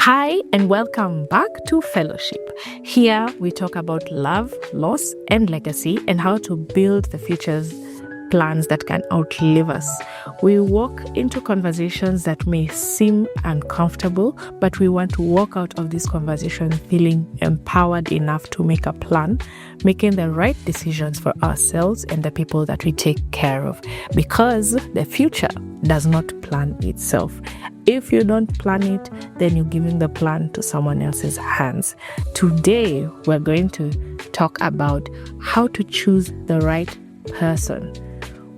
Hi, and welcome back to Fellowship. Here we talk about love, loss, and legacy, and how to build the future's plans that can outlive us. We walk into conversations that may seem uncomfortable, but we want to walk out of this conversation feeling empowered enough to make a plan, making the right decisions for ourselves and the people that we take care of, because the future does not plan itself. If you don't plan it, then you're giving the plan to someone else's hands. Today, we're going to talk about how to choose the right person.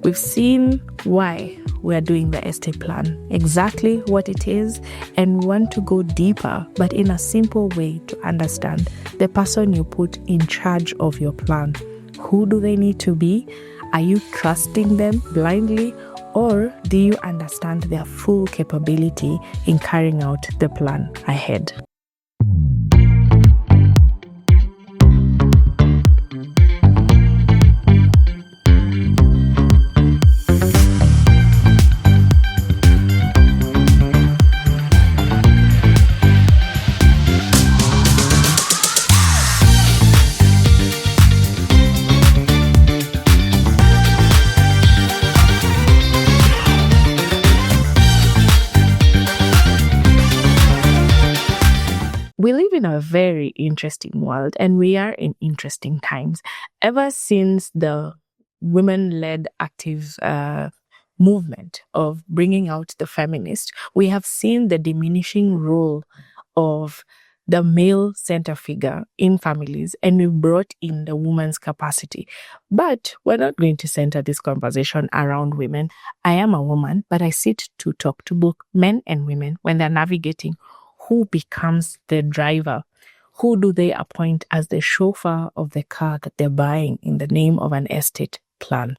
We've seen why we're doing the estate plan, exactly what it is, and want to go deeper, but in a simple way to understand the person you put in charge of your plan. Who do they need to be? Are you trusting them blindly? Or do you understand their full capability in carrying out the plan ahead? We live in a very interesting world, and we are in interesting times. Ever since the women-led active movement of bringing out the feminist, we have seen the diminishing role of the male center figure in families, and we brought in the woman's capacity. But we're not going to center this conversation around women. I am a woman, but I sit to talk to both men and women when they're navigating who becomes the driver. Who do they appoint as the chauffeur of the car that they're buying in the name of an estate plan?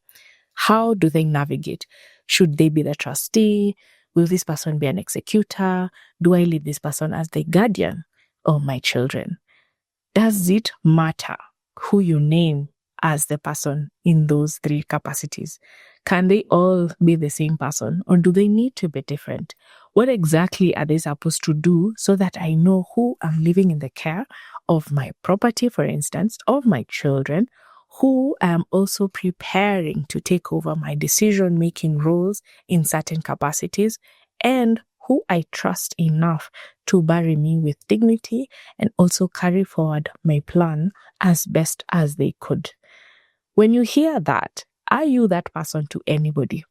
How do they navigate? Should they be the trustee? Will this person be an executor? Do I leave this person as the guardian of my children? Does it matter who you name as the person in those three capacities? Can they all be the same person, or do they need to be different? What exactly are they supposed to do so that I know who I'm leaving in the care of my property, for instance, of my children, who I'm also preparing to take over my decision-making roles in certain capacities, and who I trust enough to bury me with dignity and also carry forward my plan as best as they could. When you hear that, are you that person to anybody?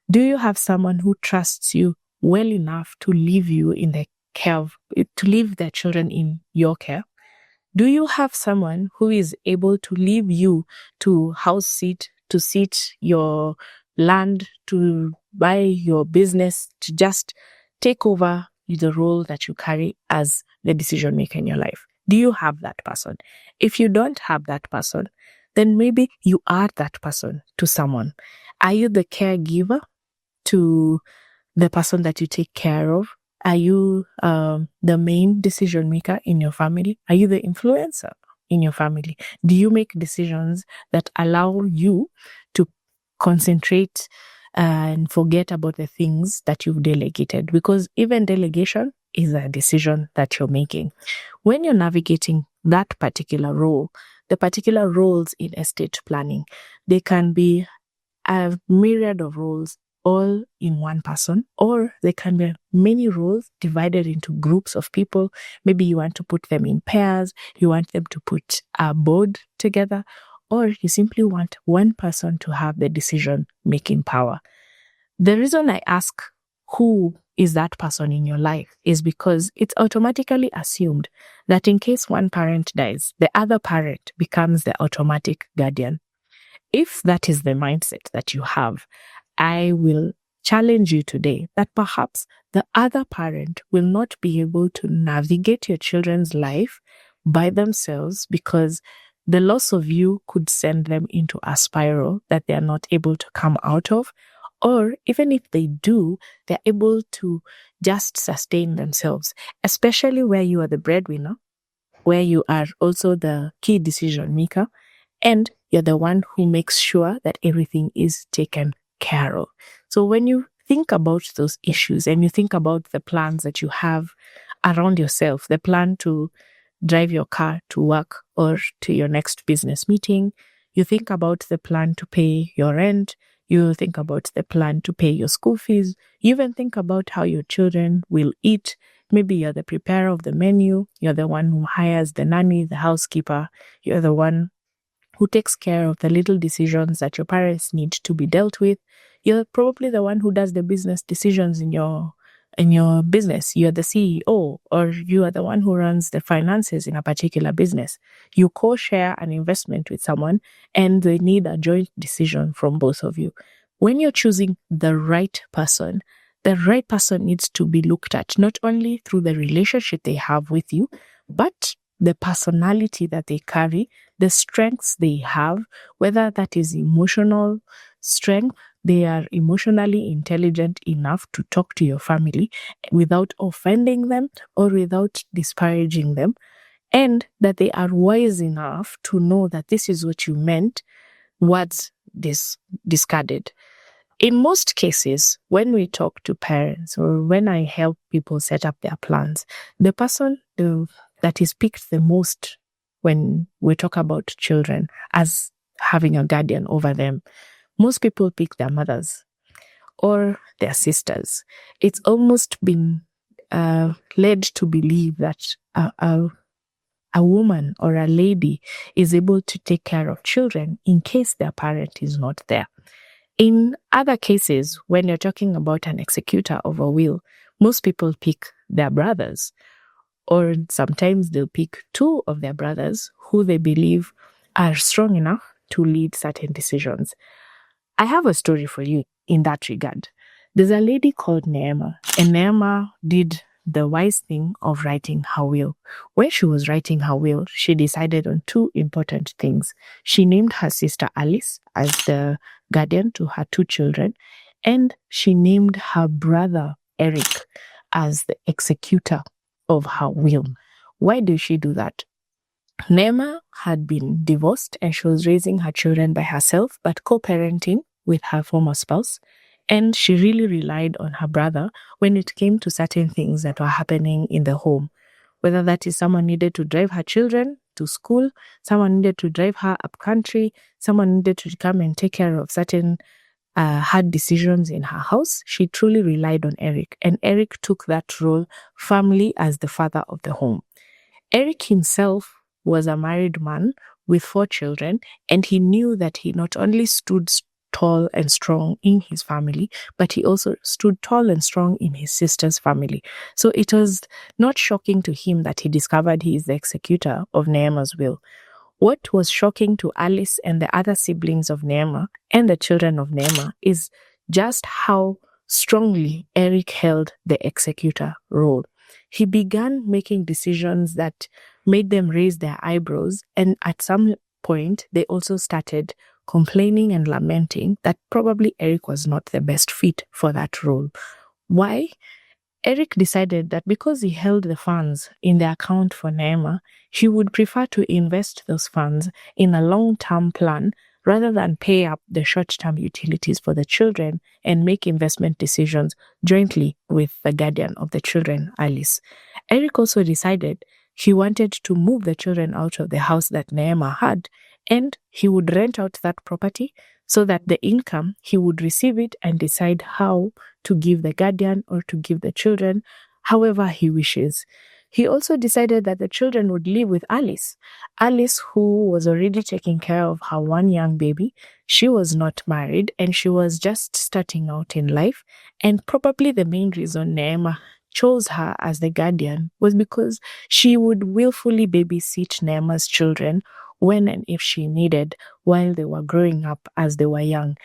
Do you have someone who trusts you well enough to leave you in the care to leave their children in your care? Do you have someone who is able to leave you to house sit, to sit your land, to buy your business, to just take over the role that you carry as the decision maker in your life? Do you have that person? If you don't have that person, then maybe you are that person to someone. Are you the caregiver to the person that you take care of? Are you the main decision maker in your family? Are you the influencer in your family? Do you make decisions that allow you to concentrate and forget about the things that you've delegated? Because even delegation is a decision that you're making. When you're navigating that particular role, the particular roles in estate planning, they can be a myriad of roles all in one person, or they can be many roles divided into groups of people. Maybe you want to put them in pairs, you want them to put a board together, or you simply want one person to have the decision-making power. The reason I ask who is that person in your life is because it's automatically assumed that in case one parent dies, the other parent becomes the automatic guardian. If that is the mindset that you have, I will challenge you today that perhaps the other parent will not be able to navigate your children's life by themselves, because the loss of you could send them into a spiral that they are not able to come out of. Or even if they do, they're able to just sustain themselves, especially where you are the breadwinner, where you are also the key decision maker, and you're the one who makes sure that everything is taken care of. So when you think about those issues and you think about the plans that you have around yourself, the plan to drive your car to work or to your next business meeting. You think about the plan to pay your rent. You think about the plan to pay your school fees. You even think about how your children will eat. Maybe you're the preparer of the menu. You're the one who hires the nanny, the housekeeper. You're the one who takes care of the little decisions that your parents need to be dealt with. You're probably the one who does the business decisions in your business. You're the CEO, or you are the one who runs the finances in a particular business. You co-share an investment with someone and they need a joint decision from both of you. When you're choosing the right person needs to be looked at not only through the relationship they have with you, but the personality that they carry, the strengths they have, whether that is emotional strength, they are emotionally intelligent enough to talk to your family without offending them or without disparaging them, and that they are wise enough to know that this is what you meant, words discarded. In most cases, when we talk to parents or when I help people set up their plans, the person that is picked the most when we talk about children as having a guardian over them, most people pick their mothers or their sisters. It's almost been led to believe that a woman or a lady is able to take care of children in case their parent is not there. In other cases, when you're talking about an executor of a will, most people pick their brothers, or sometimes they'll pick two of their brothers who they believe are strong enough to lead certain decisions. I have a story for you in that regard. There's a lady called Neema, and Neema did the wise thing of writing her will. When she was writing her will, she decided on two important things. She named her sister Alice as the guardian to her two children, and she named her brother Eric as the executor of her will. Why did she do that? Neema had been divorced and she was raising her children by herself, but co-parenting with her former spouse. And she really relied on her brother when it came to certain things that were happening in the home. Whether that is someone needed to drive her children to school, someone needed to drive her up country, someone needed to come and take care of certain hard decisions in her house, she truly relied on Eric. And Eric took that role firmly as the father of the home. Eric himself was a married man with 4 children, and he knew that he not only stood tall and strong in his family, but he also stood tall and strong in his sister's family. So it was not shocking to him that he discovered he is the executor of Neema's will. What was shocking to Alice and the other siblings of Neema and the children of Neema is just how strongly Eric held the executor role. He began making decisions that made them raise their eyebrows, and at some point, they also started complaining and lamenting that probably Eric was not the best fit for that role. Why? Eric decided that because he held the funds in the account for Neema, he would prefer to invest those funds in a long-term plan rather than pay up the short-term utilities for the children and make investment decisions jointly with the guardian of the children, Alice. Eric also decided he wanted to move the children out of the house that Neema had, and he would rent out that property so that the income, he would receive it and decide how to give the guardian or to give the children, however he wishes. He also decided that the children would live with Alice. Alice, who was already taking care of her one young baby, she was not married and she was just starting out in life. And probably the main reason Neema chose her as the guardian was because she would willfully babysit Neema's children when and if she needed while they were growing up as they were young.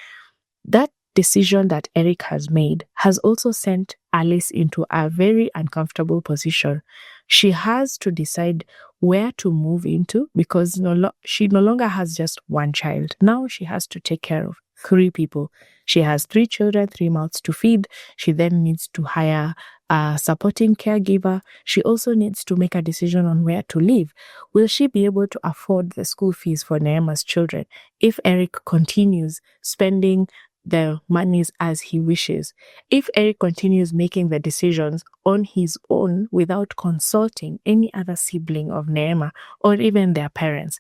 That decision that Eric has made has also sent Alice into a very uncomfortable position. She has to decide where to move into because she no longer has just one child. Now she has to take care of 3 people. She has 3 children, 3 mouths to feed. She then needs to hire a supporting caregiver. She also needs to make a decision on where to live. Will she be able to afford the school fees for Neema's children if Eric continues spending the monies as he wishes. If Eric continues making the decisions on his own without consulting any other sibling of Neema or even their parents,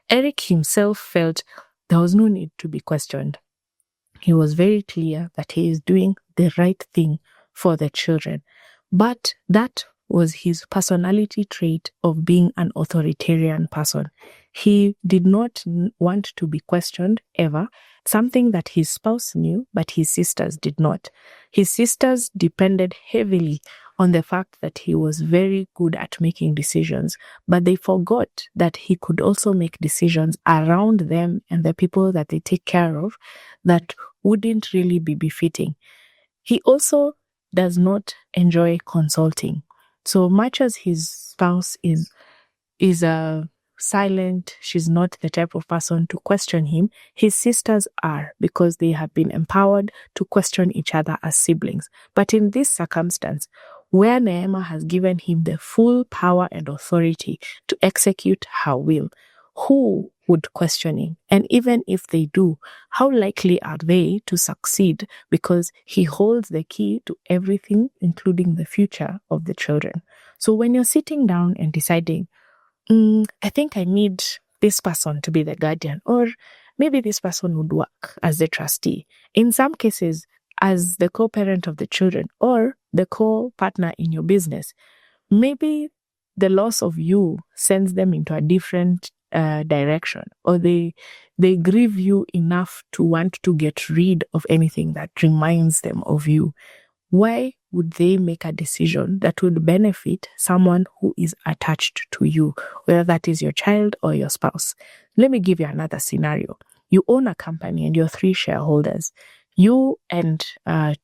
Eric himself felt there was no need to be questioned. He was very clear that he is doing the right thing for the children. But that was his personality trait of being an authoritarian person. He did not want to be questioned ever, something that his spouse knew, but his sisters did not. His sisters depended heavily on the fact that he was very good at making decisions, but they forgot that he could also make decisions around them and the people that they take care of that wouldn't really be befitting. He also does not enjoy consulting. So much as his spouse is silent, she's not the type of person to question him, his sisters are, because they have been empowered to question each other as siblings. But in this circumstance, where Neema has given him the full power and authority to execute her will, who would question him? And even if they do, how likely are they to succeed? Because he holds the key to everything, including the future of the children. So when you're sitting down and deciding, I think I need this person to be the guardian, or maybe this person would work as the trustee. In some cases, as the co-parent of the children or the co-partner in your business, maybe the loss of you sends them into a different direction, or they grieve you enough to want to get rid of anything that reminds them of you. Why would they make a decision that would benefit someone who is attached to you, whether that is your child or your spouse? Let me give you another scenario. You own a company and you're 3 shareholders. You and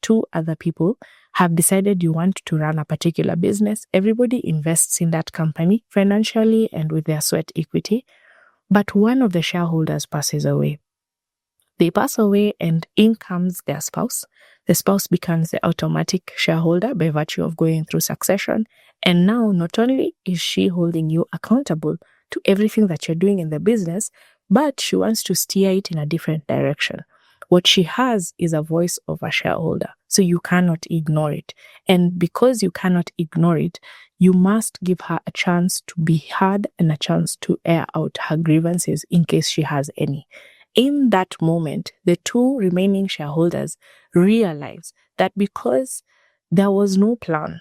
2 other people have decided you want to run a particular business. Everybody invests in that company financially and with their sweat equity. But one of the shareholders passes away. They pass away and in comes their spouse. The spouse becomes the automatic shareholder by virtue of going through succession. And now not only is she holding you accountable to everything that you're doing in the business, but she wants to steer it in a different direction. What she has is a voice of a shareholder, so you cannot ignore it. And because you cannot ignore it, you must give her a chance to be heard and a chance to air out her grievances in case she has any. In that moment, the 2 remaining shareholders realize that because there was no plan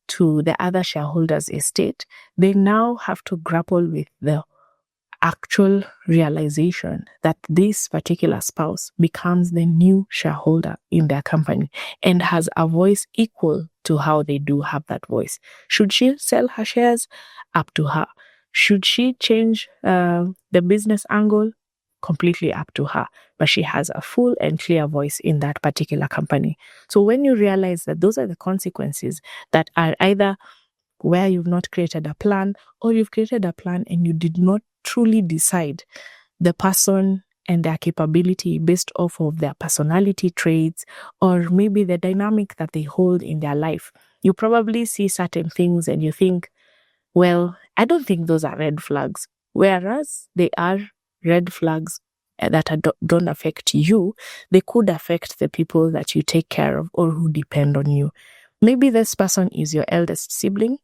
to the other shareholders' estate, they now have to grapple with the actual realization that this particular spouse becomes the new shareholder in their company and has a voice equal to how they do have that voice. Should she sell her shares? Up to her. Should she change the business angle? Completely up to her. But she has a full and clear voice in that particular company. So when you realize that those are the consequences that are either where you've not created a plan, or you've created a plan and you did not truly decide the person and their capability based off of their personality traits, or maybe the dynamic that they hold in their life. You probably see certain things and you think, well, I don't think those are red flags. Whereas they are red flags that don't affect you, they could affect the people that you take care of or who depend on you. Maybe this person is your eldest sibling.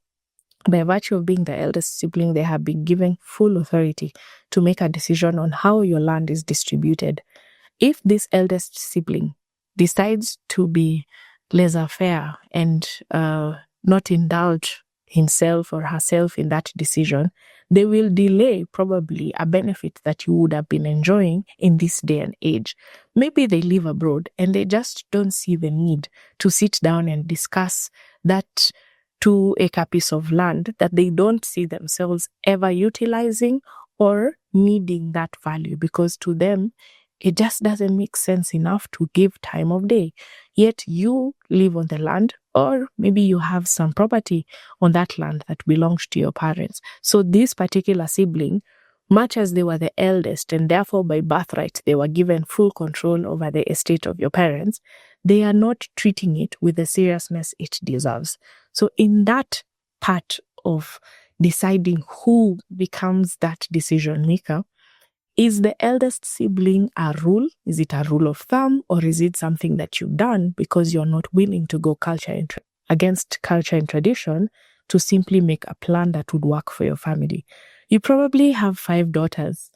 By virtue of being the eldest sibling, they have been given full authority to make a decision on how your land is distributed. If this eldest sibling decides to be laissez-faire and not indulge himself or herself in that decision, they will delay probably a benefit that you would have been enjoying in this day and age. Maybe they live abroad and they just don't see the need to sit down and discuss that 2-acre piece of land that they don't see themselves ever utilizing or needing that value, because to them, it just doesn't make sense enough to give time of day. Yet you live on the land, or maybe you have some property on that land that belongs to your parents. So this particular sibling, much as they were the eldest and therefore by birthright they were given full control over the estate of your parents, they are not treating it with the seriousness it deserves. So in that part of deciding who becomes that decision maker, Is the eldest sibling a rule? Is it a rule of thumb, or is it something that you've done because you're not willing to go against culture and tradition to simply make a plan that would work for your family? You probably have 5 daughters,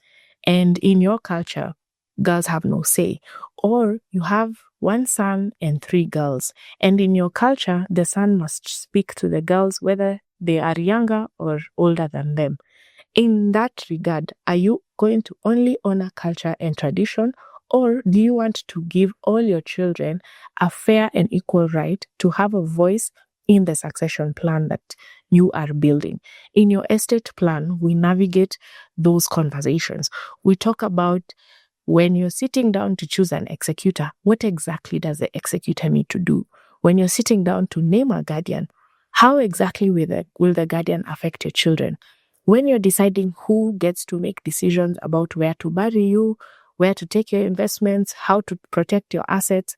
and in your culture, girls have no say. Or you have 1 son and 3 girls, and in your culture, the son must speak to the girls whether they are younger or older than them. In that regard, are you going to only honor culture and tradition, or do you want to give all your children a fair and equal right to have a voice in the succession plan that you are building? In your estate plan, we navigate those conversations. We talk about when you're sitting down to choose an executor, what exactly does the executor need to do? When you're sitting down to name a guardian, how exactly will the guardian affect your children? When you're deciding who gets to make decisions about where to bury you, where to take your investments, how to protect your assets,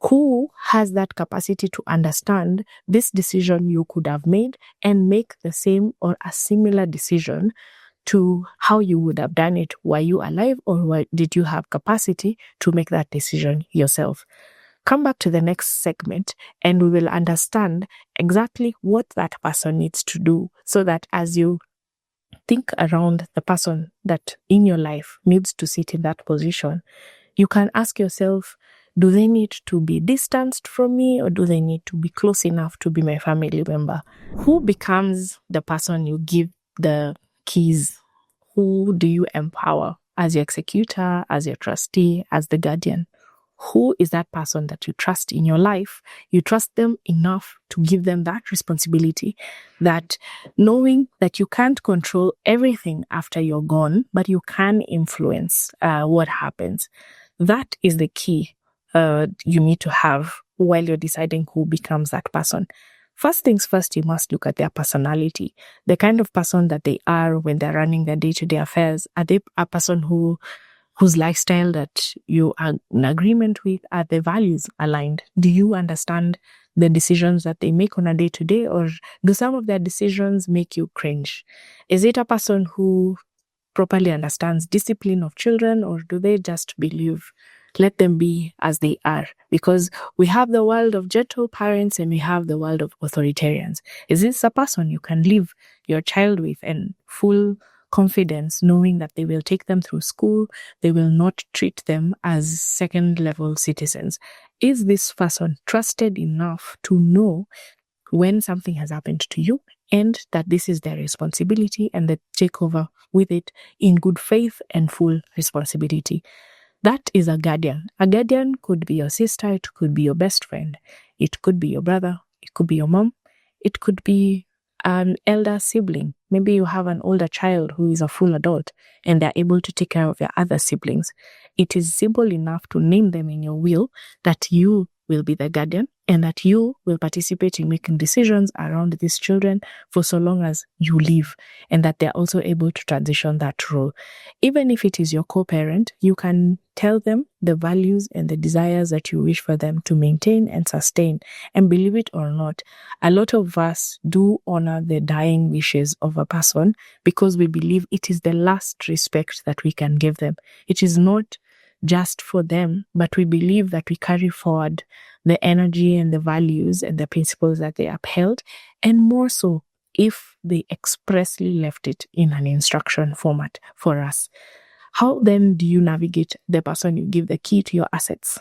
who has that capacity to understand this decision you could have made and make the same or a similar decision to how you would have done it? Were you alive, or did you have capacity to make that decision yourself? Come back to the next segment and we will understand exactly what that person needs to do, so that as you think around the person that in your life needs to sit in that position, you can ask yourself, do they need to be distanced from me, or do they need to be close enough to be my family member? Who becomes the person you give the keys? Who do you empower as your executor, as your trustee, as the guardian? Who is that person that you trust in your life? You trust them enough to give them that responsibility, that knowing that you can't control everything after you're gone, but you can influence what happens. That is the key you need to have while you're deciding who becomes that person. First things first, you must look at their personality, the kind of person that they are when they're running their day-to-day affairs. Are they a person whose lifestyle that you are in agreement with? Are the values aligned? Do you understand the decisions that they make on a day-to-day, or do some of their decisions make you cringe? Is it a person who properly understands discipline of children, or do they just believe let them be as they are? Because we have the world of gentle parents and we have the world of authoritarians. Is this a person you can leave your child with and full confidence, knowing that they will take them through school, they will not treat them as second-level citizens? Is this person trusted enough to know when something has happened to you and that this is their responsibility, and they take over with it in good faith and full responsibility? That is a guardian. A guardian could be your sister, it could be your best friend, it could be your brother, it could be your mom, it could be an elder sibling. Maybe you have an older child who is a full adult and they're able to take care of your other siblings. It is simple enough to name them in your will that you will be the guardian and that you will participate in making decisions around these children for so long as you live, and that they're also able to transition that role. Even if it is your co-parent, you can tell them the values and the desires that you wish for them to maintain and sustain. And believe it or not, a lot of us do honor the dying wishes of a person because we believe it is the last respect that we can give them. It is not just for them, but we believe that we carry forward the energy and the values and the principles that they upheld, and more so if they expressly left it in an instruction format for us. How then do you navigate the person you give the key to your assets?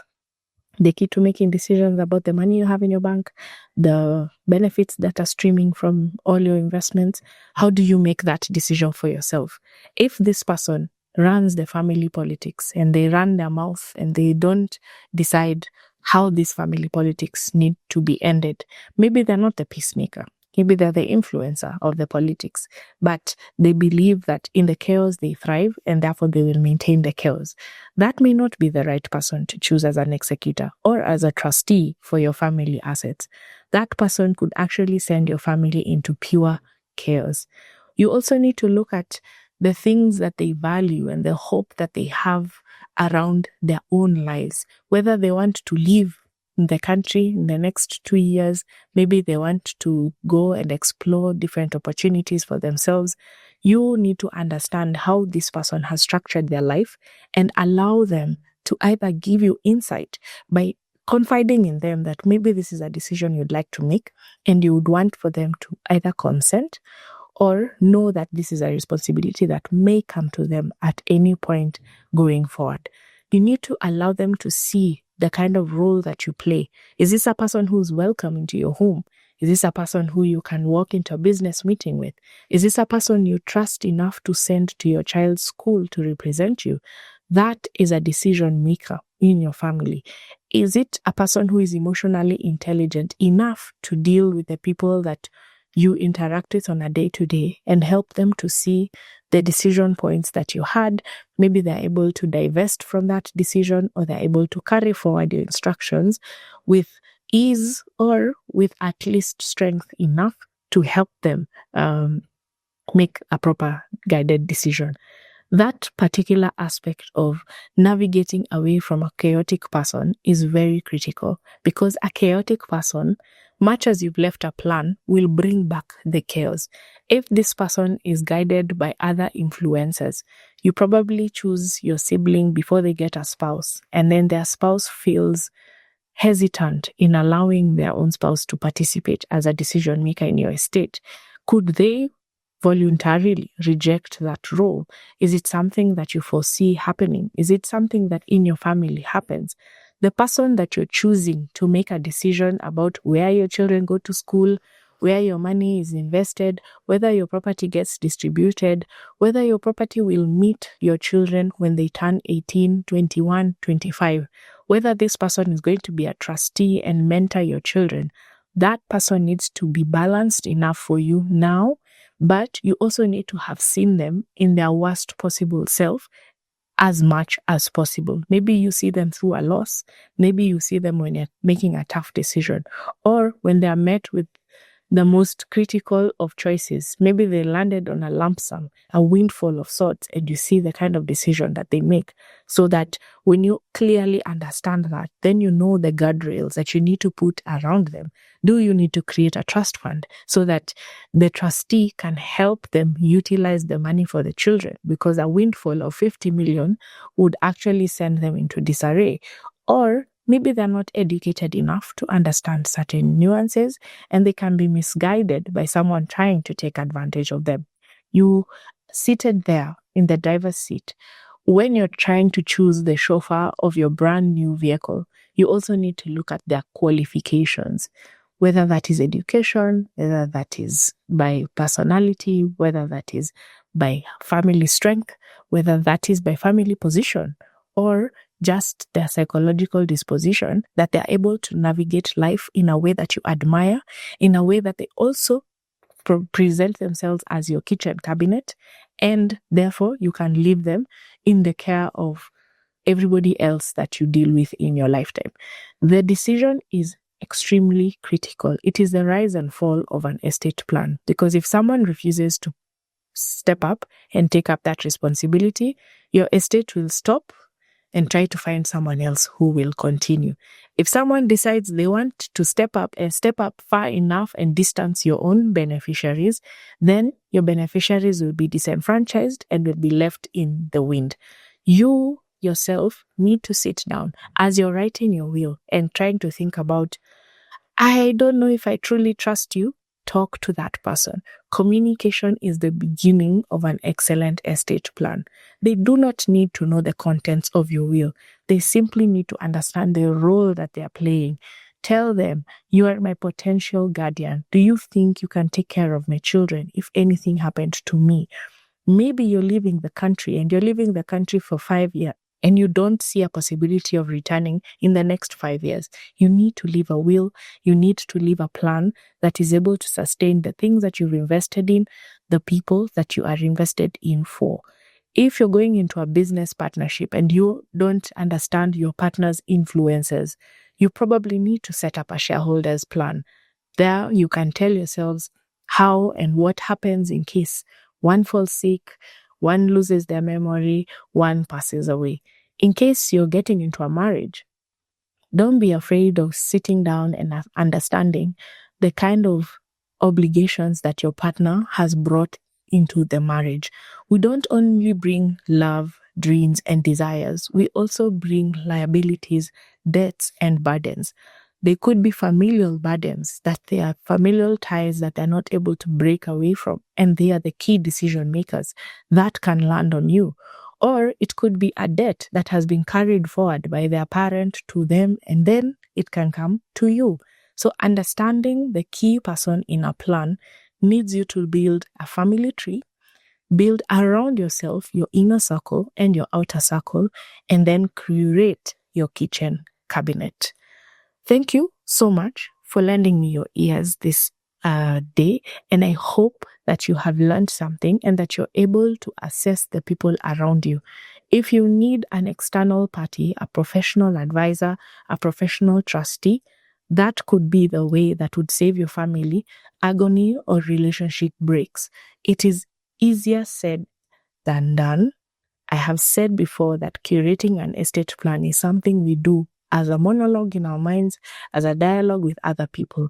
The key to making decisions about the money you have in your bank, the benefits that are streaming from all your investments. How do you make that decision for yourself? If this person runs the family politics and they run their mouth and they don't decide how these family politics need to be ended, maybe they're not the peacemaker. Maybe they're the influencer of the politics, but they believe that in the chaos they thrive and therefore they will maintain the chaos. That may not be the right person to choose as an executor or as a trustee for your family assets. That person could actually send your family into pure chaos. You also need to look at the things that they value and the hope that they have around their own lives, whether they want to live in the country in the next 2 years. Maybe they want to go and explore different opportunities for themselves. You need to understand how this person has structured their life and allow them to either give you insight by confiding in them that maybe this is a decision you'd like to make and you would want for them to either consent or know that this is a responsibility that may come to them at any point going forward. You need to allow them to see the kind of role that you play. Is this a person who's welcome into your home? Is this a person who you can walk into a business meeting with? Is this a person you trust enough to send to your child's school to represent you? That is a decision maker in your family. Is it a person who is emotionally intelligent enough to deal with the people that you interact with on a day-to-day and help them to see the decision points that you had? Maybe they're able to divest from that decision, or they're able to carry forward your instructions with ease or with at least strength enough to help them make a proper guided decision. That particular aspect of navigating away from a chaotic person is very critical, because a chaotic person, much as you've left a plan, will bring back the chaos. If this person is guided by other influences, you probably choose your sibling before they get a spouse, and then their spouse feels hesitant in allowing their own spouse to participate as a decision maker in your estate. Could they voluntarily reject that role? Is it something that you foresee happening? Is it something that in your family happens? The person that you're choosing to make a decision about where your children go to school, where your money is invested, whether your property gets distributed, whether your property will meet your children when they turn 18, 21, 25, whether this person is going to be a trustee and mentor your children, that person needs to be balanced enough for you now. But you also need to have seen them in their worst possible self as much as possible. Maybe you see them through a loss. Maybe you see them when you're making a tough decision, or when they are met with the most critical of choices. Maybe they landed on a lump sum, a windfall of sorts, and you see the kind of decision that they make. So that when you clearly understand that, then you know the guardrails that you need to put around them. Do you need to create a trust fund so that the trustee can help them utilize the money for the children? Because a windfall of 50 million would actually send them into disarray. Or maybe they're not educated enough to understand certain nuances, and they can be misguided by someone trying to take advantage of them. You seated there in the driver's seat, when you're trying to choose the chauffeur of your brand new vehicle, you also need to look at their qualifications, whether that is education, whether that is by personality, whether that is by family strength, whether that is by family position, or just their psychological disposition, that they're able to navigate life in a way that you admire, in a way that they also present themselves as your kitchen cabinet, and therefore you can leave them in the care of everybody else that you deal with in your lifetime. The decision is extremely critical. It is the rise and fall of an estate plan, because if someone refuses to step up and take up that responsibility, your estate will stop and try to find someone else who will continue. If someone decides they want to step up far enough and distance your own beneficiaries, then your beneficiaries will be disenfranchised and will be left in the wind. You yourself need to sit down as you're writing your will and trying to think about, I don't know if I truly trust you. Talk to that person. Communication is the beginning of an excellent estate plan. They do not need to know the contents of your will. They simply need to understand the role that they are playing. Tell them, you are my potential guardian. Do you think you can take care of my children if anything happened to me? Maybe you're leaving the country and you're leaving the country for 5 years and you don't see a possibility of returning in the next 5 years. You need to leave a will. You need to leave a plan that is able to sustain the things that you've invested in, the people that you are invested in for. If you're going into a business partnership and you don't understand your partner's influences, you probably need to set up a shareholders plan. There you can tell yourselves how and what happens in case one falls sick, one loses their memory, one passes away. In case you're getting into a marriage, Don't be afraid of sitting down and understanding the kind of obligations that your partner has brought into the marriage. We don't only bring love, dreams, and desires, we also bring liabilities, debts, and burdens. They could be familial burdens, that they are familial ties that they're not able to break away from, and they are the key decision makers. That can land on you. Or it could be a debt that has been carried forward by their parent to them, and then it can come to you. So understanding the key person in a plan needs you to build a family tree, build around yourself your inner circle and your outer circle, and then curate your kitchen cabinet. Thank you so much for lending me your ears this day, and I hope that you have learned something and that you're able to assess the people around you. If you need an external party, a professional advisor, a professional trustee, that could be the way that would save your family agony or relationship breaks. It is easier said than done. I have said before that curating an estate plan is something we do as a monologue in our minds, as a dialogue with other people.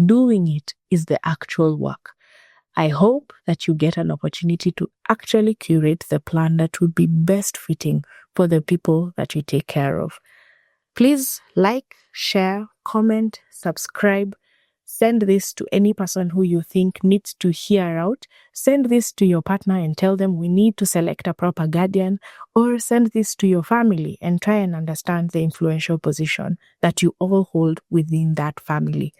Doing it is the actual work. I hope that you get an opportunity to actually curate the plan that would be best fitting for the people that you take care of. Please like, share, comment, subscribe. Send this to any person who you think needs to hear out. Send this to your partner and tell them we need to select a proper guardian, or send this to your family and try and understand the influential position that you all hold within that family.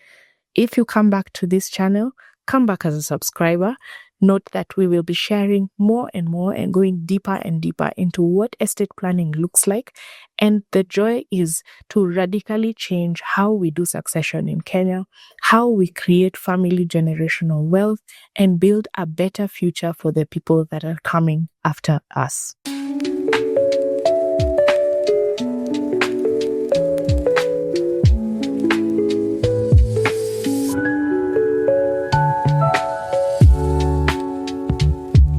If you come back to this channel, come back as a subscriber. Note that we will be sharing more and more and going deeper and deeper into what estate planning looks like. And the joy is to radically change how we do succession in Kenya, how we create family generational wealth, and build a better future for the people that are coming after us.